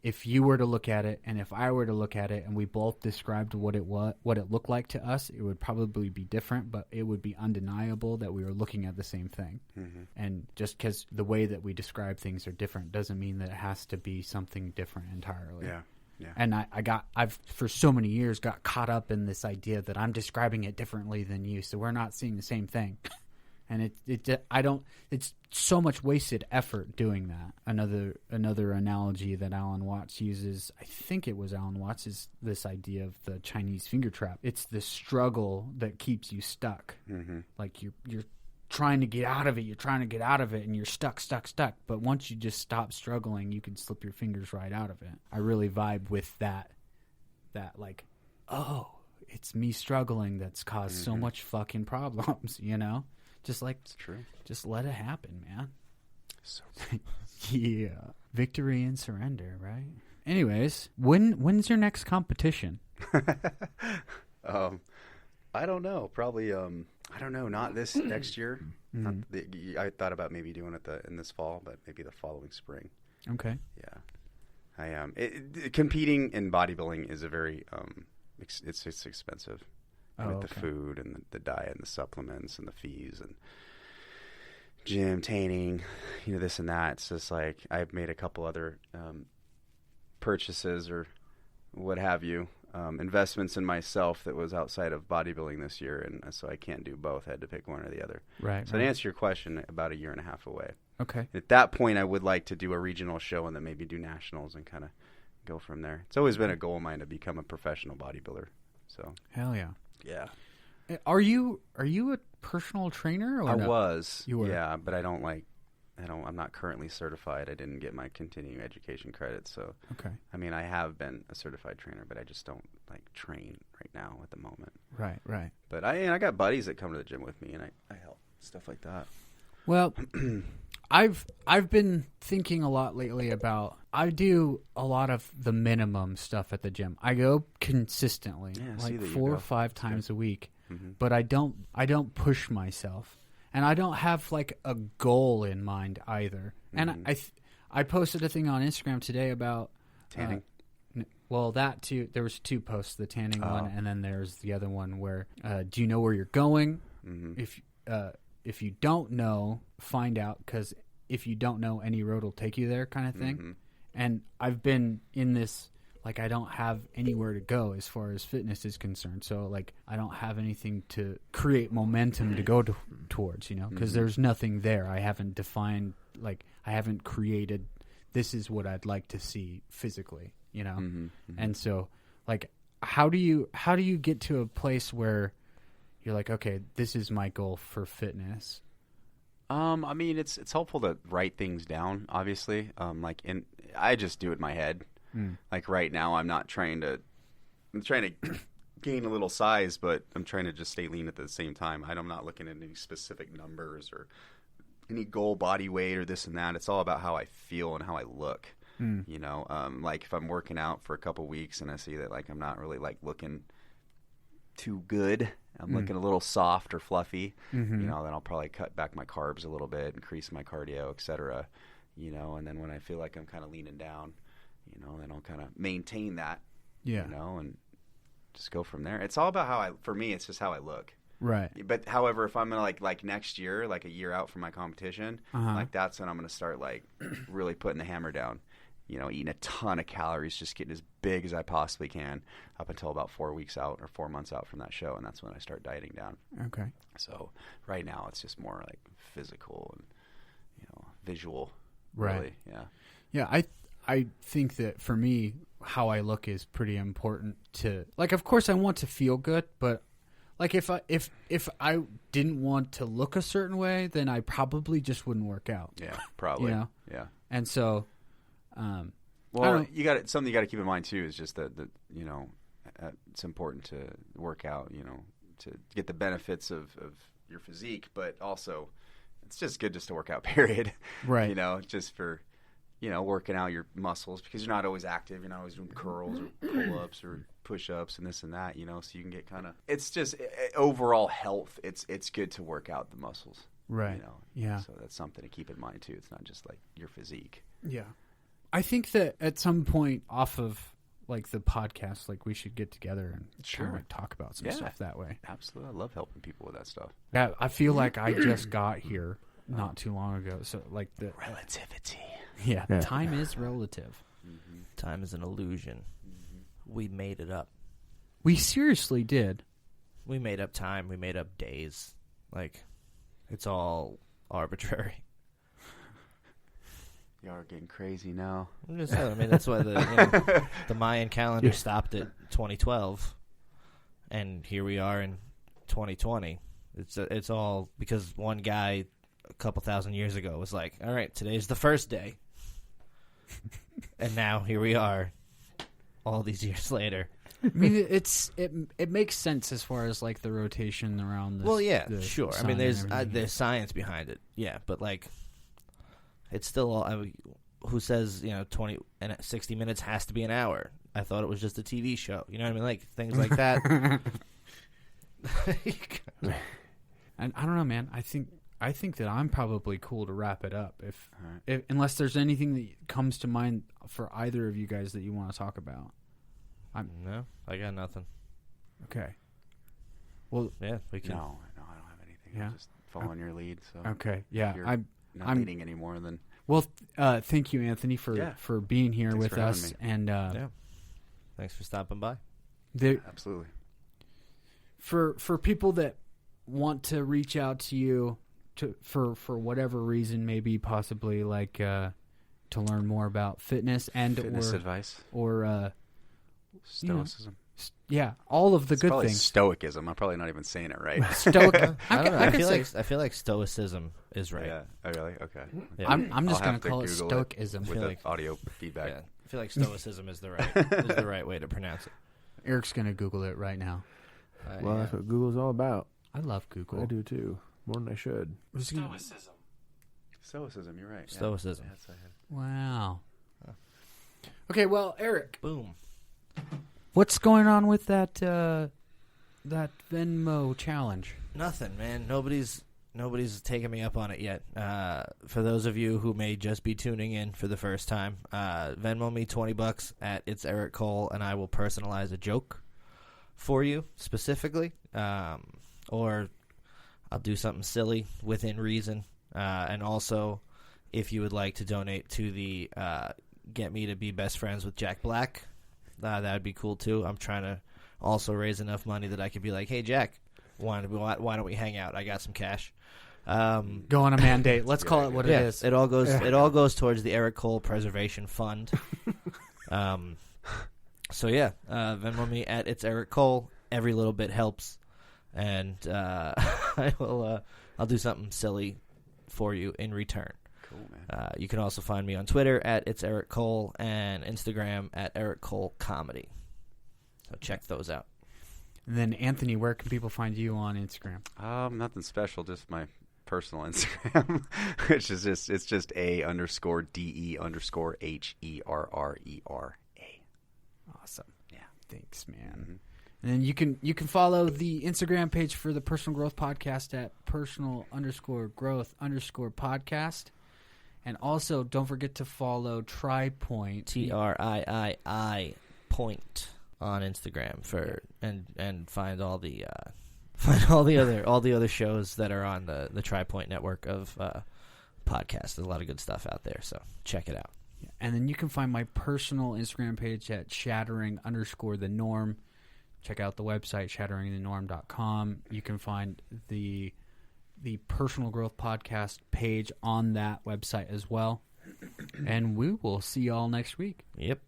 if you were to look at it and if I were to look at it and we both described what it looked like to us, it would probably be different, but it would be undeniable that we were looking at the same thing. Mm-hmm. And just because the way that we describe things are different doesn't mean that it has to be something different entirely. Yeah. Yeah. And I've for so many years got caught up in this idea that I'm describing it differently than you, so we're not seeing the same thing. And it's so much wasted effort doing that. Another analogy that Alan Watts uses, I think it was Alan Watts, is this idea of the Chinese finger trap. It's the struggle that keeps you stuck. Mm-hmm. Like you're trying to get out of it, and you're stuck. But once you just stop struggling, you can slip your fingers right out of it. I really vibe with that like, oh, it's me struggling that's caused so much fucking problems, you know? Just like, it's true. Just let it happen, man. So yeah. Victory and surrender, right? Anyways, when's your next competition? I don't know. Probably, I don't know. Not this next year. Mm-hmm. I thought about maybe doing it in this fall, but maybe the following spring. Okay. Yeah. I am. Competing in bodybuilding is a very, it's expensive. With the food and the diet and the supplements and the fees and gym, tanning, this and that. It's just like I've made a couple other purchases or what have you, investments in myself that was outside of bodybuilding this year, and so I can't do both. I had to pick one or the other. Right. So to answer your question, about a year and a half away. Okay. At that point, I would like to do a regional show and then maybe do nationals and kind of go from there. It's always been a goal of mine to become a professional bodybuilder. So. Hell yeah. Yeah. Are you a personal trainer? Or I no? was. You were. Yeah, but I'm not currently certified. I didn't get my continuing education credit. So, okay. I mean, I have been a certified trainer, but I just don't train right now at the moment. Right. But I got buddies that come to the gym with me, and I help stuff like that. Well, I've been thinking a lot lately about, I do a lot of the minimum stuff at the gym. I go consistently, like 4 or 5 times a week, but I don't push myself, and I don't have like a goal in mind either. And I posted a thing on Instagram today about tanning. Well, that too. There was 2 posts: the tanning one, and then there's the other one where, do you know where you're going? Mm-hmm. If you don't know, find out, because if you don't know, any road will take you there, kind of thing. Mm-hmm. And I've been in this, like, I don't have anywhere to go as far as fitness is concerned. So, like, I don't have anything to create momentum to go towards, because there's nothing there. I haven't defined, like, I haven't created, this is what I'd like to see physically, And so, like, how do you get to a place where you're like, okay, this is my goal for fitness? I mean, it's helpful to write things down, obviously. I just do it in my head. Like right now, I'm trying to gain a little size, but I'm trying to just stay lean at the same time. I'm not looking at any specific numbers or any goal body weight or this and that. It's all about how I feel and how I look. Like if I'm working out for a couple weeks and I see that like I'm not really like looking too good, I'm looking a little soft or fluffy, then I'll probably cut back my carbs a little bit, increase my cardio, etc. And then when I feel like I'm kind of leaning down, then I'll kind of maintain that, and just go from there. It's all about for me, it's just how I look. Right. But however, if I'm going to like next year, like a year out from my competition, like that's when I'm going to start like really putting the hammer down. Eating a ton of calories, just getting as big as I possibly can up until about 4 weeks out or 4 months out from that show. And that's when I start dieting down. Okay. So right now it's just more like physical and, visual. Right. Really. Yeah. Yeah. I think that for me, how I look is pretty important to, like, of course I want to feel good, but like if I didn't want to look a certain way, then I probably just wouldn't work out. Yeah, probably. Yeah. And so, something you got to keep in mind too is just that it's important to work out, to get the benefits of your physique, but also it's just good just to work out, period. Right. Just for, working out your muscles, because you're not always active. You're not always doing curls or pull-ups or push-ups and this and that, so you can get kind of, it's just overall health. It's good to work out the muscles. Right. Yeah. So that's something to keep in mind too. It's not just like your physique. Yeah. I think that at some point off of like the podcast, like we should get together and Sure. kind of talk about some stuff that way. Absolutely. I love helping people with that stuff. Yeah, I feel like I just got here not too long ago. So like the relativity. Yeah, time is relative. Mm-hmm. Time is an illusion. Mm-hmm. We made it up. We seriously did. We made up time. We made up days. Like, it's all arbitrary. You are getting crazy now. I'm just saying, I mean, that's why the Mayan calendar stopped at 2012, and here we are in 2020. It's all because one guy a couple thousand years ago was like, all right, today's the first day. And now here we are all these years later. I mean, it makes sense as far as like the rotation around this. Well, yeah, sure. I mean, there's science behind it. Yeah, but like it's still all who says, 20 and 60 minutes has to be an hour. I thought it was just a TV show. You know what I mean? Like things like that. And I don't know, man. I think that I'm probably cool to wrap it up if unless there's anything that comes to mind for either of you guys that you want to talk about. No, I got nothing. Okay. Well, yeah, we can. No, I don't have anything. Yeah. I'm just following your lead. So okay, yeah, I'm not leading anymore. Then thank you, Anthony, for being here Thanks with us, and thanks for stopping by. Absolutely. For people that want to reach out to you for whatever reason, maybe possibly like to learn more about fitness and fitness advice or stoicism. All of the it's good probably things. Stoicism. I'm probably not even saying it right. Stoic. I don't know. I feel like stoicism is right. Yeah. Oh, really? Okay. Yeah. I'm just going to call it Google stoicism with the audio feedback. Yeah, I feel like stoicism is the right way to pronounce it. Eric's going to Google it right now. That's what Google's all about. I love Google. I do too, more than I should. Stoicism. You're right. Stoicism. Yeah, Wow. Okay, well, Eric, Boom. what's going on with that Venmo challenge? Nothing, man. Nobody's taken me up on it yet. For those of you who may just be tuning in for the first time, Venmo me $20 at It's Eric Cole, and I will personalize a joke for you specifically, or I'll do something silly within reason. And also, if you would like to donate to the Get Me to Be Best Friends with Jack Black, that would be cool too. I'm trying to also raise enough money that I could be like, hey, Jack, why don't we hang out? I got some cash. Go on a mandate. Let's call it what it is. It all goes towards the Eric Cole Preservation Fund. So yeah, Venmo me at It's Eric Cole. Every little bit helps, and I'll do something silly for you in return. Cool, man. You can also find me on Twitter at It's Eric Cole and Instagram at Eric Cole Comedy. So check those out. And then Anthony, where can people find you on Instagram? Nothing special, just my personal Instagram, which is just _DE_HERRERA. Awesome. Yeah. Thanks, man. Mm-hmm. And then you can follow the Instagram page for the Personal Growth Podcast at personal_growth_podcast. And also, don't forget to follow TriPoint. TRIII point on Instagram and find all the other shows that are on the TriPoint network of podcasts. There's a lot of good stuff out there, so check it out. And then you can find my personal Instagram page at shattering_the-norm. Check out the website, shatteringthenorm.com. You can find the Personal Growth Podcast page on that website as well. And we will see y'all next week. Yep.